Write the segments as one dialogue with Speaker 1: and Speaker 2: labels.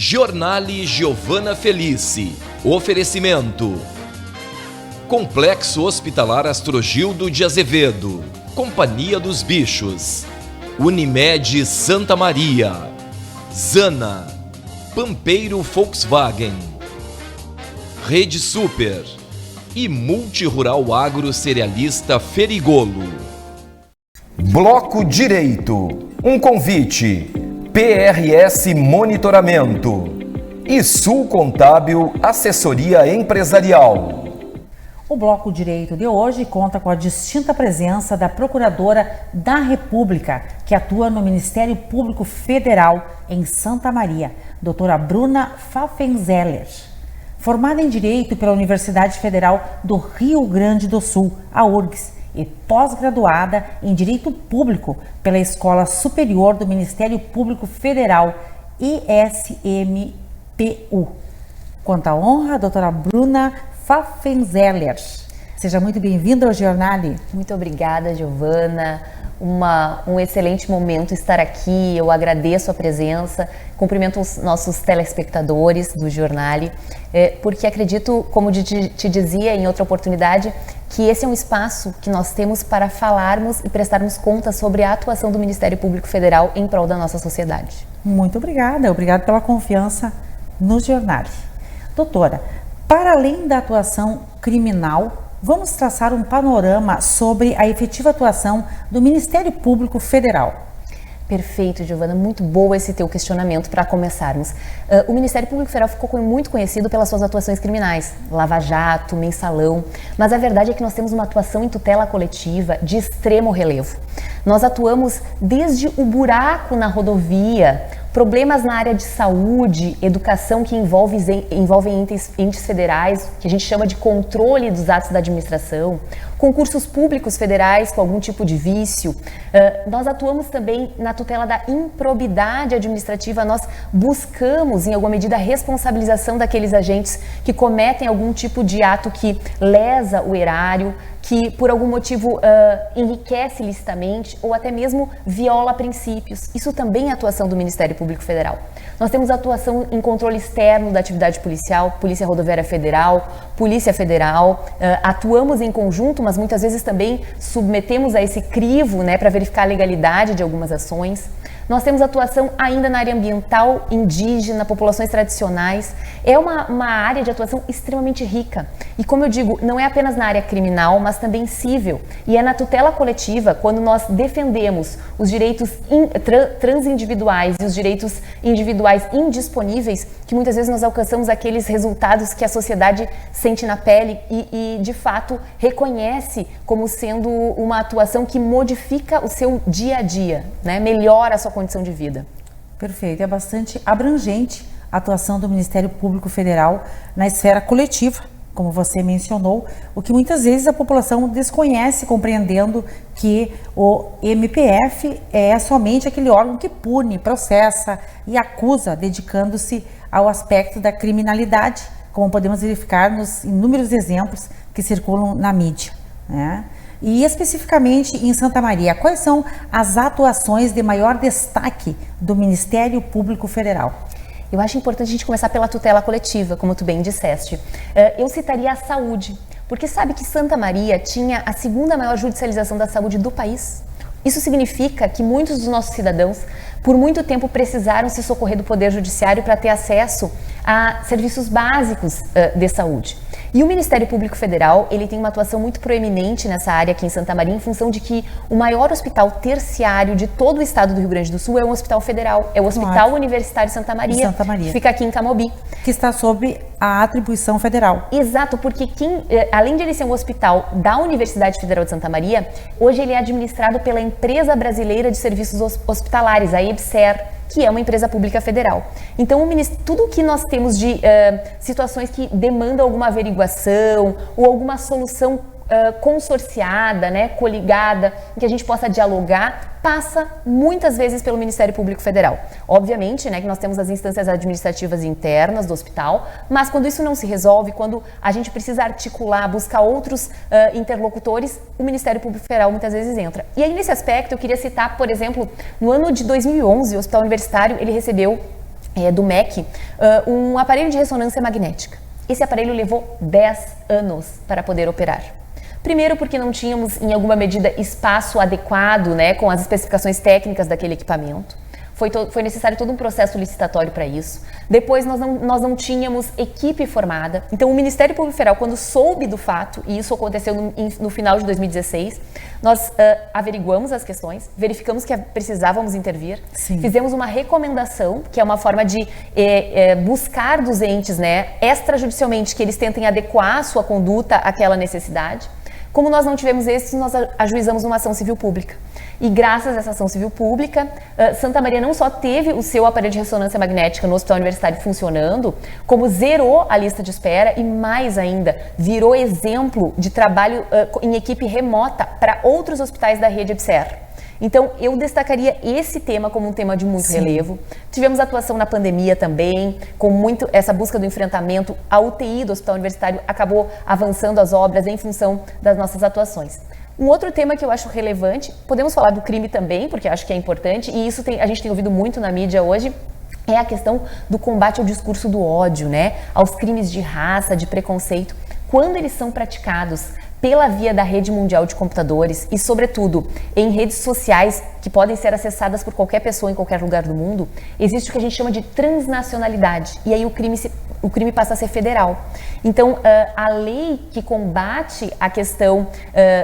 Speaker 1: Giornale Giovana Felice. Oferecimento: Complexo Hospitalar Astrogildo de Azevedo, Companhia dos Bichos, Unimed Santa Maria, Zana, Pampeiro Volkswagen, Rede Super e Multirural Agro Cerealista Ferigolo. Bloco Direito. Um convite. PRS Monitoramento e Sul Contábil Assessoria Empresarial.
Speaker 2: O Bloco Direito de hoje conta com a distinta presença da Procuradora da República, que atua no Ministério Público Federal em Santa Maria, doutora Bruna Pfaffenzeller. Formada em Direito pela Universidade Federal do Rio Grande do Sul, a URGS, e pós-graduada em Direito Público pela Escola Superior do Ministério Público Federal, ISMPU. Quanta honra, doutora Bruna Pfaffenzeller. Seja muito bem-vinda ao Giornale.
Speaker 3: Muito obrigada, Giovana. Um excelente momento estar aqui. Eu agradeço a presença, cumprimento os nossos telespectadores do Giornale, porque acredito, como te dizia em outra oportunidade, que esse é um espaço que nós temos para falarmos e prestarmos contas sobre a atuação do Ministério Público Federal em prol da nossa sociedade.
Speaker 2: Muito obrigada. Obrigada pela confiança no Giornale. Doutora, para além da atuação criminal, vamos traçar um panorama sobre a efetiva atuação do Ministério Público Federal.
Speaker 3: Perfeito, Giovana. Muito boa esse teu questionamento para começarmos. O Ministério Público Federal ficou muito conhecido pelas suas atuações criminais, Lava Jato, Mensalão, mas a verdade é que nós temos uma atuação em tutela coletiva de extremo relevo. Nós atuamos desde o buraco na rodovia, problemas na área de saúde, educação que envolvem entes federais, que a gente chama de controle dos atos da administração, concursos públicos federais com algum tipo de vício. Nós atuamos também na tutela da improbidade administrativa. Nós buscamos, em alguma medida, a responsabilização daqueles agentes que cometem algum tipo de ato que lesa o erário, que por algum motivo enriquece ilicitamente ou até mesmo viola princípios. Isso também é atuação do Ministério Público Federal. Nós temos atuação em controle externo da atividade policial, Polícia Rodoviária Federal, Polícia Federal, atuamos em conjunto, mas muitas vezes também submetemos a esse crivo, né, para verificar a legalidade de algumas ações. Nós temos atuação ainda na área ambiental, indígena, populações tradicionais. É uma área de atuação extremamente rica. E como eu digo, não é apenas na área criminal, mas também civil. E é na tutela coletiva, quando nós defendemos os direitos transindividuais e os direitos individuais indisponíveis, que muitas vezes nós alcançamos aqueles resultados que a sociedade sente na pele e de fato, reconhece como sendo uma atuação que modifica o seu dia a dia, né? Melhora a sua condição de vida.
Speaker 2: Perfeito, é bastante abrangente a atuação do Ministério Público Federal na esfera coletiva, como você mencionou, o que muitas vezes a população desconhece, compreendendo que o MPF é somente aquele órgão que pune, processa e acusa, dedicando-se ao aspecto da criminalidade, como podemos verificar nos inúmeros exemplos que circulam na mídia, né? E especificamente em Santa Maria, quais são as atuações de maior destaque do Ministério Público Federal?
Speaker 3: Eu acho importante a gente começar pela tutela coletiva, como tu bem disseste. Eu citaria a saúde, porque sabe que Santa Maria tinha a segunda maior judicialização da saúde do país? Isso significa que muitos dos nossos cidadãos, por muito tempo, precisaram se socorrer do Poder Judiciário para ter acesso a serviços básicos de saúde. E o Ministério Público Federal, ele tem uma atuação muito proeminente nessa área aqui em Santa Maria, em função de que o maior hospital terciário de todo o estado do Rio Grande do Sul é um hospital federal, é o Hospital Universitário Santa Maria, que fica aqui em Camobi.
Speaker 2: Que está sob a atribuição federal.
Speaker 3: Exato, porque além de ele ser um hospital da Universidade Federal de Santa Maria, hoje ele é administrado pela Empresa Brasileira de Serviços Hospitalares, a EBSER, que é uma empresa pública federal. Então, tudo que nós temos de situações que demandam alguma averiguação ou alguma solução consorciada, né, coligada, em que a gente possa dialogar, passa muitas vezes pelo Ministério Público Federal. Obviamente, né, que nós temos as instâncias administrativas internas do hospital, mas quando isso não se resolve, quando a gente precisa articular, buscar outros interlocutores, o Ministério Público Federal muitas vezes entra. E aí, nesse aspecto, eu queria citar, por exemplo, no ano de 2011, o Hospital Universitário, ele recebeu do MEC, um aparelho de ressonância magnética. Esse aparelho levou 10 anos para poder operar. Primeiro porque não tínhamos, em alguma medida, espaço adequado, né, com as especificações técnicas daquele equipamento. Foi necessário todo um processo licitatório para isso. Depois, nós não tínhamos equipe formada. Então, o Ministério Público Federal, quando soube do fato, e isso aconteceu no final de 2016, nós averiguamos as questões, verificamos que precisávamos intervir,
Speaker 2: Sim.
Speaker 3: Fizemos uma recomendação, que é uma forma de buscar dos entes, né, extrajudicialmente, que eles tentem adequar a sua conduta àquela necessidade. Como nós não tivemos esse, nós ajuizamos uma ação civil pública. E graças a essa ação civil pública, Santa Maria não só teve o seu aparelho de ressonância magnética no Hospital Universitário funcionando, como zerou a lista de espera e, mais ainda, virou exemplo de trabalho em equipe remota para outros hospitais da rede EBSER. Então, eu destacaria esse tema como um tema de muito relevo. Tivemos atuação na pandemia também, com muito essa busca do enfrentamento. A UTI do Hospital Universitário acabou avançando as obras em função das nossas atuações. Um outro tema que eu acho relevante, podemos falar do crime também, porque acho que é importante, e isso a gente tem ouvido muito na mídia hoje, é a questão do combate ao discurso do ódio, né? Aos crimes de raça, de preconceito, quando eles são praticados pela via da rede mundial de computadores e, sobretudo, em redes sociais que podem ser acessadas por qualquer pessoa em qualquer lugar do mundo, existe o que a gente chama de transnacionalidade. E aí o crime passa a ser federal. Então, a lei que combate a questão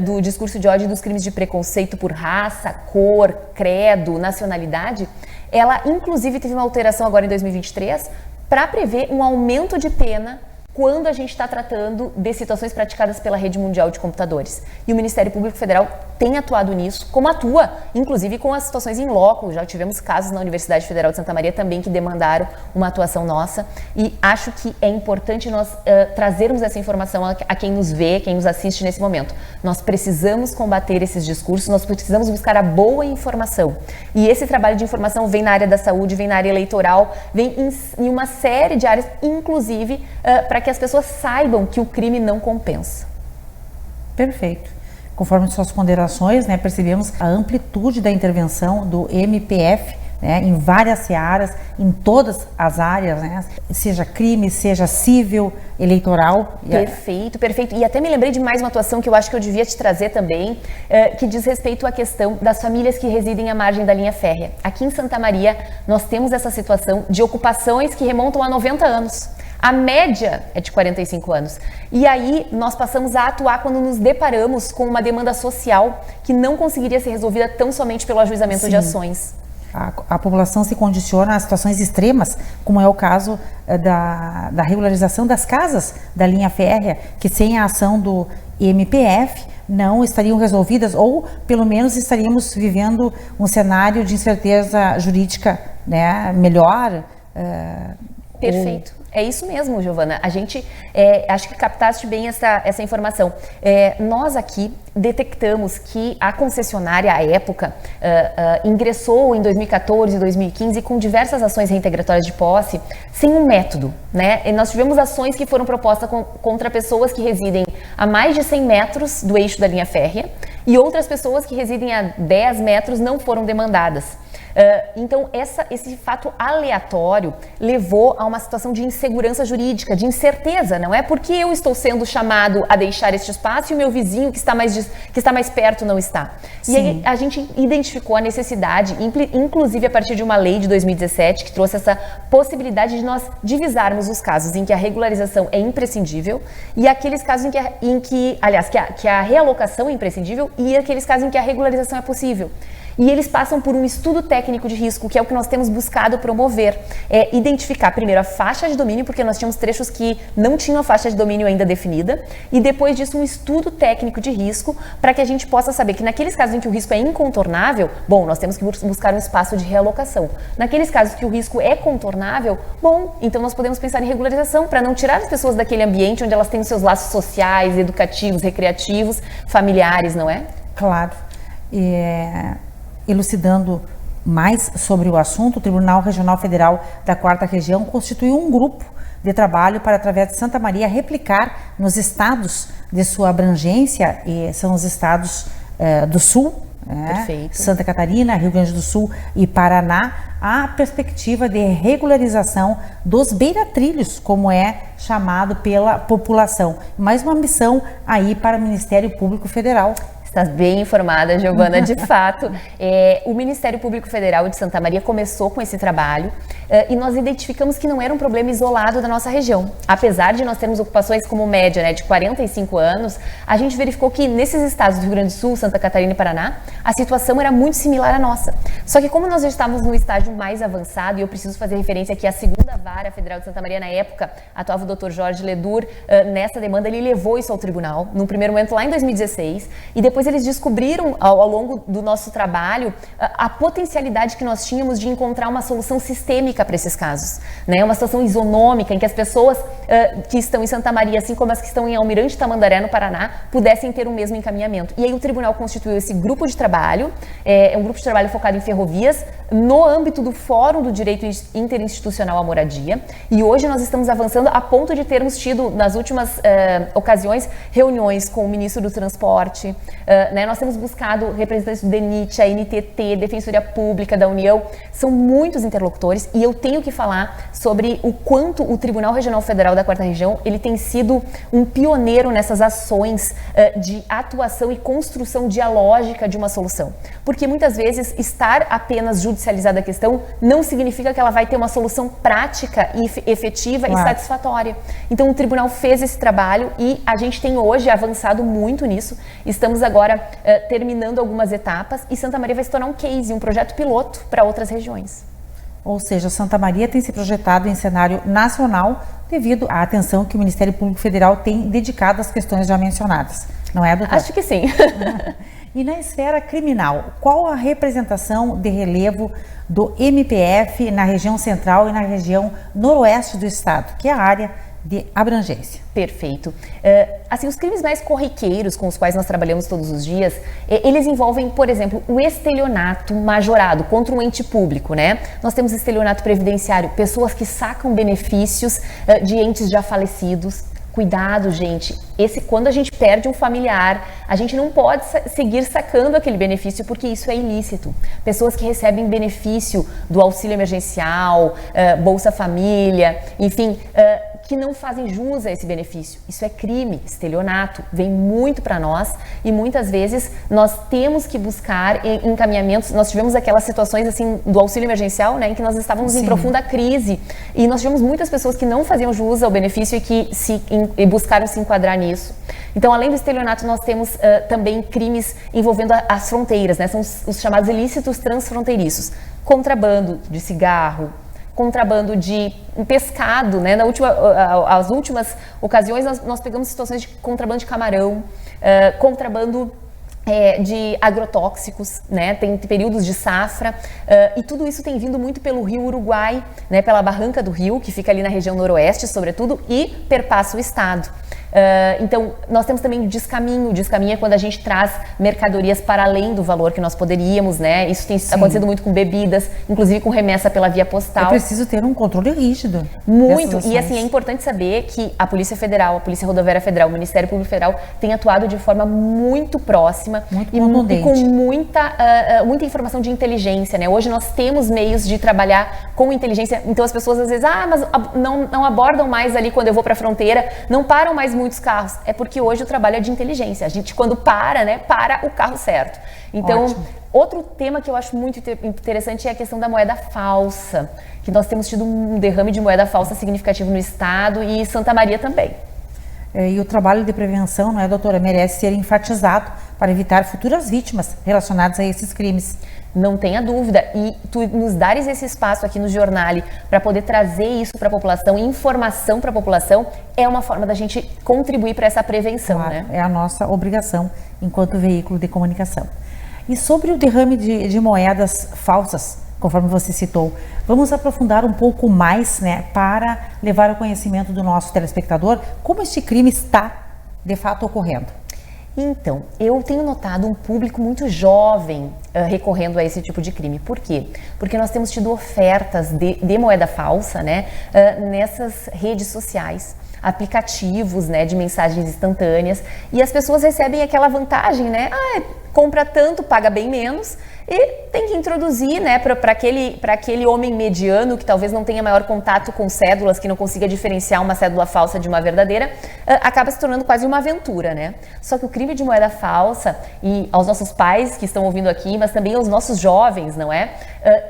Speaker 3: do discurso de ódio e dos crimes de preconceito por raça, cor, credo, nacionalidade, ela, inclusive, teve uma alteração agora em 2023 para prever um aumento de pena quando a gente está tratando de situações praticadas pela rede mundial de computadores. E o Ministério Público Federal tem atuado nisso, como atua, inclusive com as situações em loco. Já tivemos casos na Universidade Federal de Santa Maria também que demandaram uma atuação nossa. E acho que é importante nós trazermos essa informação a quem nos vê, quem nos assiste nesse momento. Nós precisamos combater esses discursos, nós precisamos buscar a boa informação. E esse trabalho de informação vem na área da saúde, vem na área eleitoral, vem em uma série de áreas, inclusive para que as pessoas saibam que o crime não compensa.
Speaker 2: Perfeito. Conforme suas ponderações, né, percebemos a amplitude da intervenção do MPF, né, em várias searas, em todas as áreas, né, seja crime, seja civil, eleitoral.
Speaker 3: Perfeito, perfeito. E até me lembrei de mais uma atuação que eu acho que eu devia te trazer também, que diz respeito à questão das famílias que residem à margem da linha férrea. Aqui em Santa Maria, nós temos essa situação de ocupações que remontam a 90 anos. A média é de 45 anos. E aí nós passamos a atuar quando nos deparamos com uma demanda social que não conseguiria ser resolvida tão somente pelo ajuizamento de ações.
Speaker 2: A população se condiciona a situações extremas, como é o caso da regularização das casas da linha férrea, que sem a ação do MPF não estariam resolvidas, ou pelo menos estaríamos vivendo um cenário de incerteza jurídica, né, melhor.
Speaker 3: Perfeito. É isso mesmo, Giovana. A gente, acho que captaste bem essa informação. Nós aqui detectamos que a concessionária, à época, ingressou em 2014 e 2015 com diversas ações reintegratórias de posse, sem um método, né? E nós tivemos ações que foram propostas contra pessoas que residem a mais de 100 metros do eixo da linha férrea e outras pessoas que residem a 10 metros não foram demandadas. Então, esse fato aleatório levou a uma situação de insegurança jurídica, de incerteza, não é? Porque eu estou sendo chamado a deixar este espaço e o meu vizinho que está mais perto não está. Sim. E aí a gente identificou a necessidade, inclusive a partir de uma lei de 2017, que trouxe essa possibilidade de nós divisarmos os casos em que a regularização é imprescindível e aqueles casos que a realocação é imprescindível e aqueles casos em que a regularização é possível. E eles passam por um estudo técnico de risco, que é o que nós temos buscado promover. Identificar primeiro a faixa de domínio, porque nós tínhamos trechos que não tinham a faixa de domínio ainda definida, e depois disso um estudo técnico de risco, para que a gente possa saber que naqueles casos em que o risco é incontornável, bom, nós temos que buscar um espaço de realocação. Naqueles casos que o risco é contornável, bom, então nós podemos pensar em regularização, para não tirar as pessoas daquele ambiente onde elas têm os seus laços sociais, educativos, recreativos, familiares, não é?
Speaker 2: Claro. Elucidando mais sobre o assunto, o Tribunal Regional Federal da 4ª Região constituiu um grupo de trabalho para, através de Santa Maria, replicar nos estados de sua abrangência, e são os estados do Sul,
Speaker 3: Perfeito.
Speaker 2: Santa Catarina, Rio Grande do Sul e Paraná, a perspectiva de regularização dos beira-trilhos, como é chamado pela população. Mais uma missão aí para o Ministério Público Federal.
Speaker 3: Está bem informada, Giovana. De fato, o Ministério Público Federal de Santa Maria começou com esse trabalho e nós identificamos que não era um problema isolado da nossa região. Apesar de nós termos ocupações como média, né, de 45 anos, a gente verificou que nesses estados do Rio Grande do Sul, Santa Catarina e Paraná, a situação era muito similar à nossa. Só que como nós já estávamos no estágio mais avançado, e eu preciso fazer referência aqui à segunda vara federal de Santa Maria, na época, atuava o Dr. Jorge Ledur, nessa demanda ele levou isso ao tribunal, num primeiro momento lá em 2016, e depois eles descobriram ao longo do nosso trabalho a potencialidade que nós tínhamos de encontrar uma solução sistêmica para esses casos, né? Uma situação isonômica em que as pessoas que estão em Santa Maria, assim como as que estão em Almirante Tamandaré, no Paraná, pudessem ter o mesmo encaminhamento. E aí o tribunal constituiu esse grupo de trabalho, um grupo de trabalho focado em ferrovias, no âmbito do Fórum do Direito Interinstitucional à Moradia, e hoje nós estamos avançando a ponto de termos tido, nas últimas ocasiões, reuniões com o ministro do Transporte, né? Nós temos buscado representantes do DENIT, a NTT, Defensoria Pública da União, são muitos interlocutores, e eu tenho que falar sobre o quanto o Tribunal Regional Federal da 4ª Região, ele tem sido um pioneiro nessas ações de atuação e construção dialógica de uma solução. Porque muitas vezes estar apenas judicializada a questão não significa que ela vai ter uma solução prática e efetiva e satisfatória. Então o tribunal fez esse trabalho e a gente tem hoje avançado muito nisso. Estamos agora terminando algumas etapas e Santa Maria vai se tornar um case, um projeto piloto para outras regiões.
Speaker 2: Ou seja, Santa Maria tem se projetado em cenário nacional devido à atenção que o Ministério Público Federal tem dedicado às questões já mencionadas. Não é, doutora?
Speaker 3: Acho que sim.
Speaker 2: E na esfera criminal, qual a representação de relevo do MPF na região central e na região noroeste do estado, que é a área de abrangência?
Speaker 3: Perfeito. Assim, os crimes mais corriqueiros com os quais nós trabalhamos todos os dias, eles envolvem, por exemplo, o estelionato majorado contra um ente público, né? Nós temos estelionato previdenciário, pessoas que sacam benefícios de entes já falecidos. Cuidado, gente. Quando a gente perde um familiar, a gente não pode seguir sacando aquele benefício porque isso é ilícito. Pessoas que recebem benefício do auxílio emergencial, Bolsa Família, enfim, que não fazem jus a esse benefício. Isso é crime, estelionato, vem muito para nós e muitas vezes nós temos que buscar encaminhamentos. Nós tivemos aquelas situações assim do auxílio emergencial, né, em que nós estávamos em profunda crise e nós tivemos muitas pessoas que não faziam jus ao benefício e que buscaram se enquadrar nisso. Então, além do estelionato, nós temos também crimes envolvendo as fronteiras, né, são os chamados ilícitos transfronteiriços, contrabando de cigarro, contrabando de pescado, né? As últimas ocasiões nós pegamos situações de contrabando de camarão, contrabando de agrotóxicos, né? Tem períodos de safra e tudo isso tem vindo muito pelo Rio Uruguai, né? Pela Barranca do Rio, que fica ali na região noroeste, sobretudo, e perpassa o estado. Então, nós temos também descaminho. Descaminho é quando a gente traz mercadorias para além do valor que nós poderíamos, né? Isso tem acontecido muito com bebidas, inclusive com remessa pela via postal.
Speaker 2: É preciso ter um controle rígido.
Speaker 3: Muito. E assim, é importante saber que a Polícia Federal, a Polícia Rodoviária Federal, o Ministério Público Federal tem atuado de forma muito próxima e com muita informação de inteligência, né? Hoje nós temos meios de trabalhar com inteligência. Então as pessoas às vezes, mas não abordam mais ali quando eu vou para a fronteira, não param mais muitos carros. É porque hoje o trabalho é de inteligência. A gente, quando para, né, para o carro certo. Então, outro tema que eu acho muito interessante é a questão da moeda falsa, que nós temos tido um derrame de moeda falsa significativo no estado e Santa Maria também.
Speaker 2: E o trabalho de prevenção, não é, doutora, merece ser enfatizado para evitar futuras vítimas relacionadas a esses crimes.
Speaker 3: Não tenha dúvida. E tu nos dares esse espaço aqui no Jornale para poder trazer isso para a população, informação para a população, é uma forma da gente contribuir para essa prevenção,
Speaker 2: claro,
Speaker 3: né?
Speaker 2: É a nossa obrigação enquanto veículo de comunicação. E sobre o derrame de moedas falsas, conforme você citou, vamos aprofundar um pouco mais, né, para levar ao conhecimento do nosso telespectador como este crime está, de fato, ocorrendo.
Speaker 3: Então, eu tenho notado um público muito jovem recorrendo a esse tipo de crime. Por quê? Porque nós temos tido ofertas de moeda falsa, né, nessas redes sociais, aplicativos, né, de mensagens instantâneas, e as pessoas recebem aquela vantagem, né? compra tanto, paga bem menos, e tem que introduzir, né, para aquele homem mediano que talvez não tenha maior contato com cédulas, que não consiga diferenciar uma cédula falsa de uma verdadeira, acaba se tornando quase uma aventura, né? Só que o crime de moeda falsa, e aos nossos pais que estão ouvindo aqui, mas também aos nossos jovens, não é?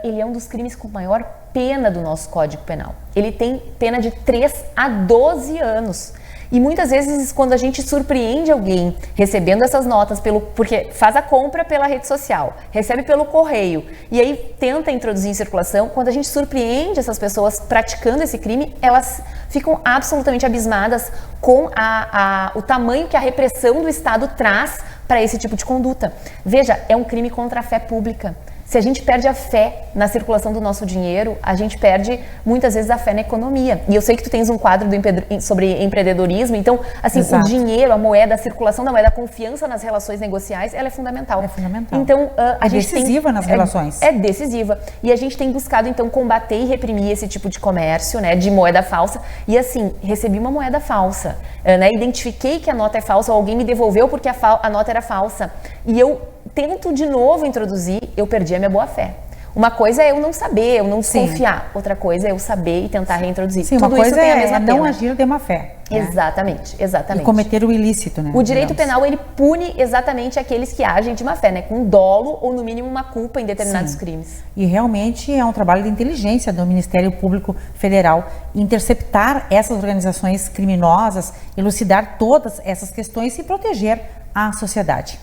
Speaker 3: Ele é um dos crimes com maior pena do nosso Código Penal. Ele tem pena de 3 a 12 anos. E muitas vezes, quando a gente surpreende alguém recebendo essas notas, porque faz a compra pela rede social, recebe pelo correio, e aí tenta introduzir em circulação, quando a gente surpreende essas pessoas praticando esse crime, elas ficam absolutamente abismadas com o tamanho que a repressão do Estado traz para esse tipo de conduta. Veja, é um crime contra a fé pública. Se a gente perde a fé na circulação do nosso dinheiro, a gente perde muitas vezes a fé na economia. E eu sei que tu tens um quadro sobre empreendedorismo, então, assim,
Speaker 2: Exato.
Speaker 3: O dinheiro, a moeda, a circulação da moeda, a confiança nas relações negociais, ela é fundamental.
Speaker 2: É fundamental.
Speaker 3: Então, a gente
Speaker 2: decisiva nas relações.
Speaker 3: É decisiva. E a gente tem buscado, então, combater e reprimir esse tipo de comércio, né, de moeda falsa. E, assim, recebi uma moeda falsa, né, identifiquei que a nota é falsa, ou alguém me devolveu porque a nota era falsa. E eu tento de novo introduzir, eu perdi a minha boa-fé. Uma coisa é eu não saber, eu não desconfiar. Outra coisa é eu saber e tentar reintroduzir.
Speaker 2: Sim,
Speaker 3: Tudo
Speaker 2: uma coisa
Speaker 3: isso tem a mesma
Speaker 2: não
Speaker 3: pena.
Speaker 2: agir de má fé. Né?
Speaker 3: Exatamente.
Speaker 2: E cometer o ilícito, né?
Speaker 3: O direito penal, ele pune exatamente aqueles que agem de má fé, né? Com dolo ou, no mínimo, uma culpa em determinados crimes.
Speaker 2: E realmente é um trabalho de inteligência do Ministério Público Federal interceptar essas organizações criminosas, elucidar todas essas questões e proteger a sociedade.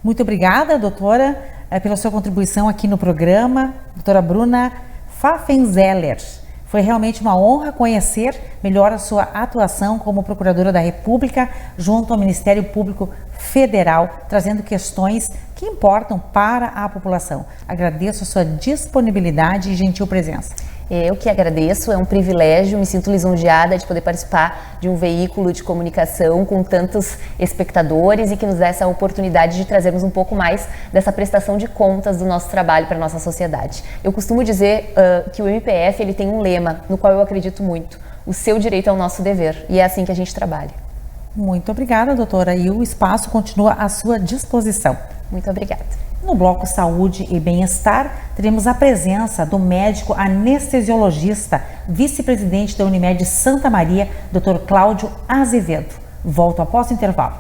Speaker 2: Muito obrigada, doutora, pela sua contribuição aqui no programa, doutora Bruna Pfaffenzeller. Foi realmente uma honra conhecer melhor a sua atuação como Procuradora da República junto ao Ministério Público Federal, trazendo questões que importam para a população. Agradeço a sua disponibilidade e gentil presença.
Speaker 3: Eu que agradeço, é um privilégio, me sinto lisonjeada de poder participar de um veículo de comunicação com tantos espectadores e que nos dá essa oportunidade de trazermos um pouco mais dessa prestação de contas do nosso trabalho para a nossa sociedade. Eu costumo dizer que o MPF ele tem um lema no qual eu acredito muito: o seu direito é o nosso dever, e é assim que a gente trabalha.
Speaker 2: Muito obrigada, doutora, e o espaço continua à sua disposição.
Speaker 3: Muito obrigada.
Speaker 2: No bloco Saúde e Bem-Estar, teremos a presença do médico anestesiologista, vice-presidente da Unimed Santa Maria, Dr. Cláudio Azevedo. Volto após o intervalo.